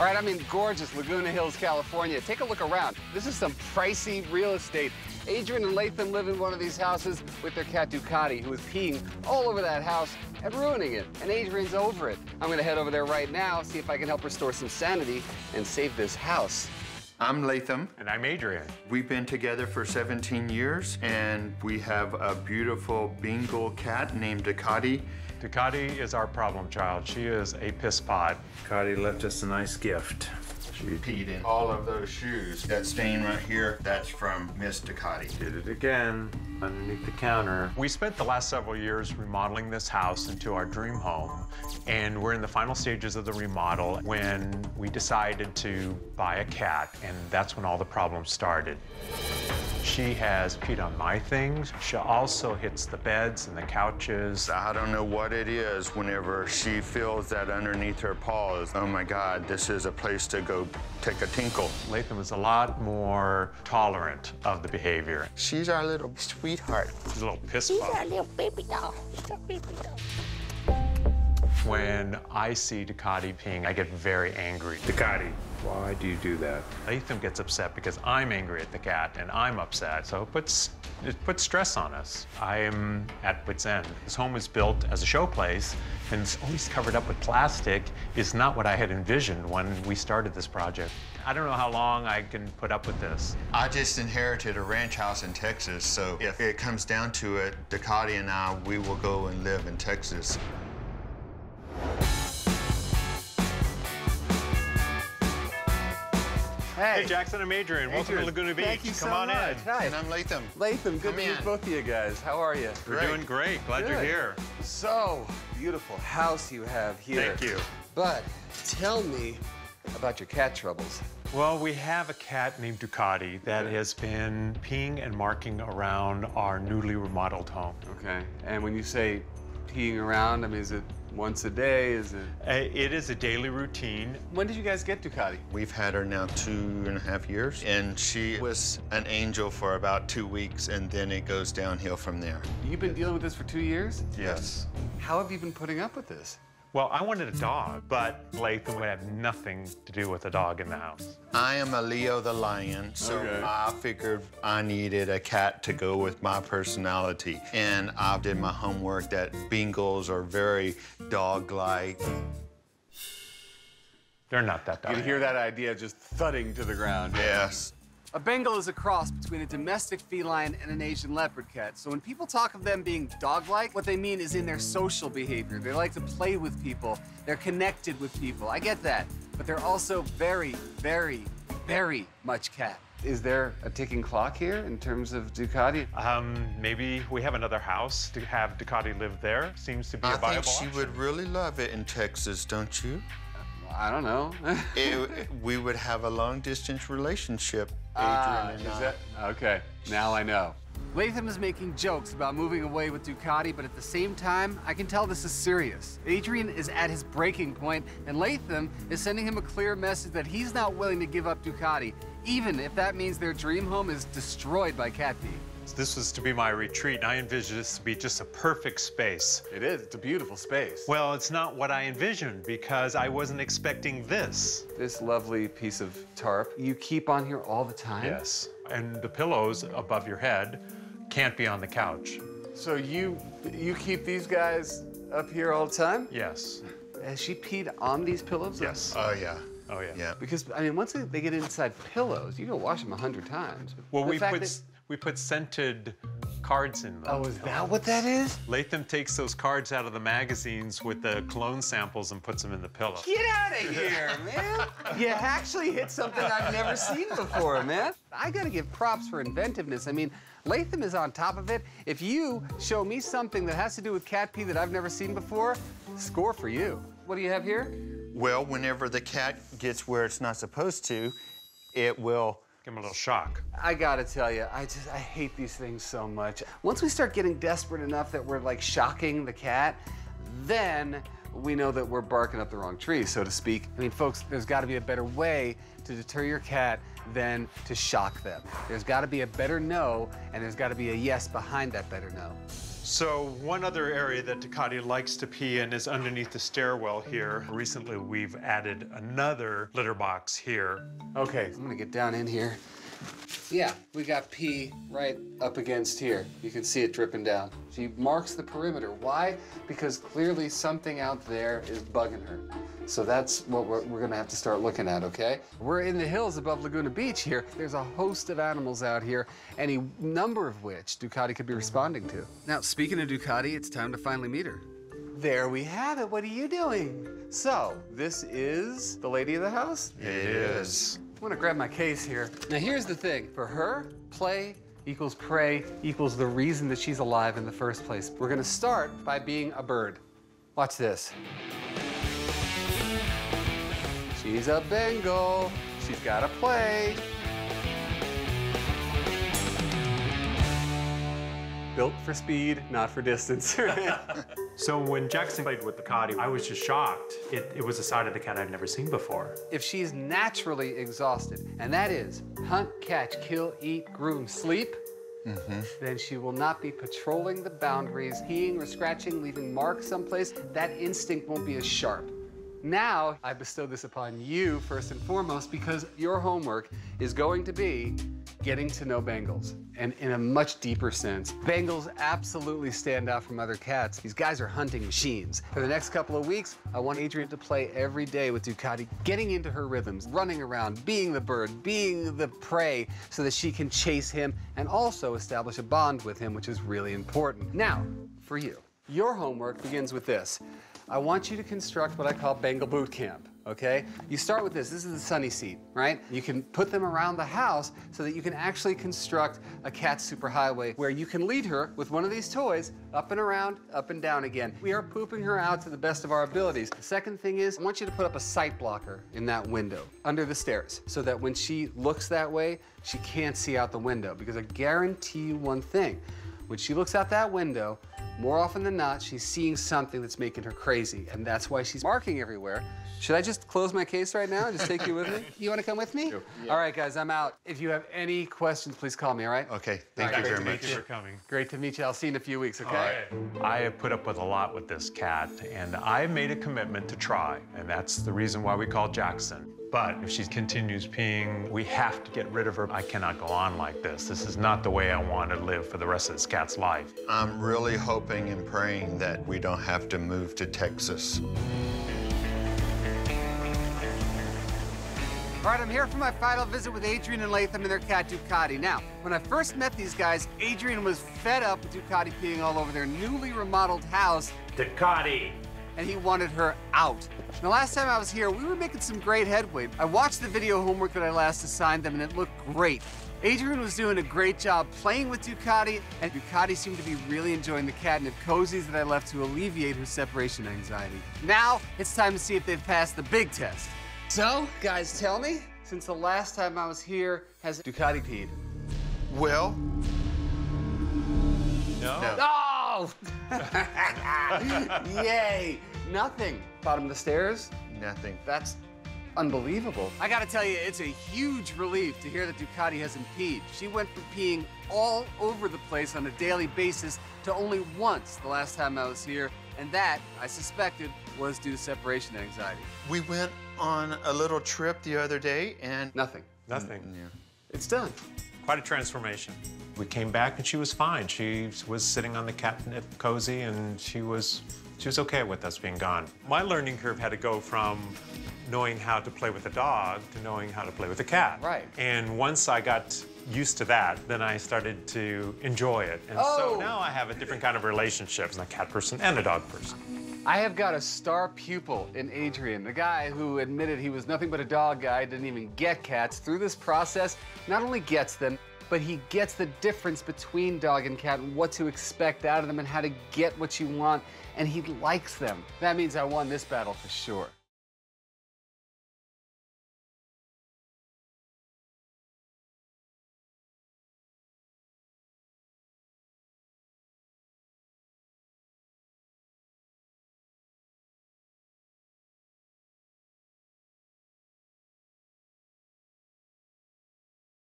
All right, I'm in gorgeous Laguna Hills, California. Take a look around. This is some pricey real estate. Adrian and Latham live in one of these houses with their cat Ducati, who is peeing all over that house and ruining it. And Adrian's over it. I'm gonna head over there right now, see if I can help restore some sanity and save this house. I'm Latham. And I'm Adrian. We've been together for 17 years, and we have a beautiful Bengal cat named Ducati. Ducati is our problem child. She is a piss pot. Ducati left us a nice gift. She peed in all of those shoes. That stain right here, that's from Miss Ducati. Did it again underneath the counter. We spent the last several years remodeling this house into our dream home, and we're in the final stages of the remodel when we decided to buy a cat, and that's when all the problems started. She has peed on my things. She also hits the beds and the couches. I don't know what it is whenever she feels that underneath her paws. Oh my God, this is a place to go take a tinkle. Latham is a lot more tolerant of the behavior. She's our little sweetheart. She's a little piss She's pot. our little baby doll. She's our baby doll. When I see Ducati peeing, I get very angry. Ducati, why do you do that? Latham gets upset because I'm angry at the cat and I'm upset, so it puts stress on us. I am at wit's end. This home was built as a showplace, and it's always covered up with plastic is not what I had envisioned when we started this project. I don't know how long I can put up with this. I just inherited a ranch house in Texas, so if it comes down to it, Ducati and I, we will go and live in Texas. Hey, Jackson, I'm Adrian. Welcome to Laguna Beach. Thank you Come so on much. in. Hi. And I'm Latham. Latham, good Come to meet in. both of you guys. How are you? We're doing great. Glad you're Good. here. So, beautiful house you have here. Thank you. But tell me about your cat troubles. Well, we have a cat named Ducati that has been peeing and marking around our newly remodeled home. Okay. And when you say peeing around, I mean, is it once a day? Is it? It is a daily routine. When did you guys get Ducati? We've had her now 2.5 years, and she was an angel for about 2 weeks, and then it goes downhill from there. You've been dealing with this for 2 years? Yes. How have you been putting up with this? Well, I wanted a dog, but Latham would have nothing to do with a dog in the house. I am a Leo the lion, so Okay. I figured I needed a cat to go with my personality. And I did my homework that Bengals are very dog-like. They're not that dog. You can hear that idea just thudding to the ground. Yes. A Bengal is a cross between a domestic feline and an Asian leopard cat. So when people talk of them being dog-like, what they mean is in their social behavior. They like to play with people. They're connected with people. I get that. But they're also very, very, very much cat. Is there a ticking clock here in terms of Ducati? Maybe we have another house to have Ducati live there. Seems to be a I viable think she option. would really love it in Texas, don't you? I don't know. We would have a long-distance relationship, Adrian and I. Okay, now I know. Latham is making jokes about moving away with Ducati, but at the same time, I can tell this is serious. Adrian is at his breaking point, and Latham is sending him a clear message that he's not willing to give up Ducati, even if that means their dream home is destroyed by cat pee. This was to be my retreat, and I envisioned this to be just a perfect space. It is. It's a beautiful space. Well, it's not what I envisioned because I wasn't expecting this. This lovely piece of tarp, you keep on here all the time? Yes. And the pillows above your head can't be on the couch. So you keep these guys up here all the time? Yes. Has she peed on these pillows? Yes. Oh, yeah. Oh, yeah. Yeah. Because, I mean, once they get inside pillows, you can wash them 100 times. Well, The we fact put, that- we put scented cards in them. Oh, is that what that is? Latham takes those cards out of the magazines with the cologne samples and puts them in the pillow. Get out of here, man. You actually hit something I've never seen before, man. I gotta give props for inventiveness. I mean, Latham is on top of it. If you show me something that has to do with cat pee that I've never seen before, score for you. What do you have here? Well, whenever the cat gets where it's not supposed to, it will... Give him a little shock. I gotta tell you, I hate these things so much. Once we start getting desperate enough that we're like shocking the cat, then we know that we're barking up the wrong tree, so to speak. I mean, folks, there's gotta be a better way to deter your cat than to shock them. There's gotta be a better no, and there's gotta be a yes behind that better no. So one other area that Ducati likes to pee in is underneath the stairwell here. Recently, we've added another litter box here. Okay, I'm gonna get down in here. Yeah, we got pee right up against here. You can see it dripping down. She marks the perimeter. Why? Because clearly something out there is bugging her. So that's what we're gonna have to start looking at, okay? We're in the hills above Laguna Beach here. There's a host of animals out here, any number of which Ducati could be responding to. Now, speaking of Ducati, it's time to finally meet her. There we have it. What are you doing? So, this is the lady of the house? It is. I'm gonna grab my case here. Now here's the thing. For her, play equals prey equals the reason that she's alive in the first place. We're gonna start by being a bird. Watch this. She's a Bengal. She's gotta play. Built for speed, not for distance. So when Jackson played with Ducati, I was just shocked. It was a side of the cat I'd never seen before. If she's naturally exhausted, and that is hunt, catch, kill, eat, groom, sleep, then she will not be patrolling the boundaries, peeing or scratching, leaving marks someplace. That instinct won't be as sharp. Now, I bestow this upon you first and foremost because your homework is going to be getting to know Bengals, and in a much deeper sense. Bengals absolutely stand out from other cats. These guys are hunting machines. For the next couple of weeks, I want Adrian to play every day with Ducati, getting into her rhythms, running around, being the bird, being the prey, so that she can chase him and also establish a bond with him, which is really important. Now, for you, your homework begins with this. I want you to construct what I call Bengal boot camp, okay? You start with this. This is the sunny seat, right? You can put them around the house so that you can actually construct a cat superhighway where you can lead her with one of these toys up and around, up and down again. We are pooping her out to the best of our abilities. The second thing is I want you to put up a sight blocker in that window under the stairs so that when she looks that way, she can't see out the window, because I guarantee you one thing. When she looks out that window, more often than not, she's seeing something that's making her crazy, and that's why she's marking everywhere. Should I just close my case right now and just take you with me? You want to come with me? Sure. Yeah. All right, guys, I'm out. If you have any questions, please call me, all right? Okay, thank you very much. Thank you for coming. Great to meet you. I'll see you in a few weeks, okay? All right. I have put up with a lot with this cat, and I made a commitment to try, and that's the reason why we called Jackson. But if she continues peeing, we have to get rid of her. I cannot go on like this. This is not the way I want to live for the rest of this cat's life. I'm really hoping and praying that we don't have to move to Texas. All right, I'm here for my final visit with Adrian and Latham and their cat, Ducati. Now, when I first met these guys, Adrian was fed up with Ducati peeing all over their newly remodeled house. Ducati! And he wanted her out. The last time I was here, we were making some great headway. I watched the video homework that I last assigned them, and it looked great. Adrian was doing a great job playing with Ducati, and Ducati seemed to be really enjoying the catnip cozies that I left to alleviate her separation anxiety. Now, it's time to see if they've passed the big test. So, guys, tell me, since the last time I was here, has Ducati peed? Well, No. Oh! Yay! Nothing. Bottom of the stairs? nothing. That's unbelievable. I gotta tell you, it's a huge relief to hear that Ducati hasn't peed. She went from peeing all over the place on a daily basis to only once the last time I was here, and that, I suspected, was due to separation anxiety. We went on a little trip the other day and... Nothing. Nothing. Yeah. It's done. Quite a transformation. We came back and she was fine. She was sitting on the catnip cozy and she was okay with us being gone. My learning curve had to go from knowing how to play with a dog to knowing how to play with a cat. Right. And once I got used to that, then I started to enjoy it. And so now I have a different kind of relationship as a cat person and a dog person. I have got a star pupil in Adrian, the guy who admitted he was nothing but a dog guy, didn't even get cats. Through this process, not only gets them, but he gets the difference between dog and cat and what to expect out of them and how to get what you want, and he likes them. That means I won this battle for sure.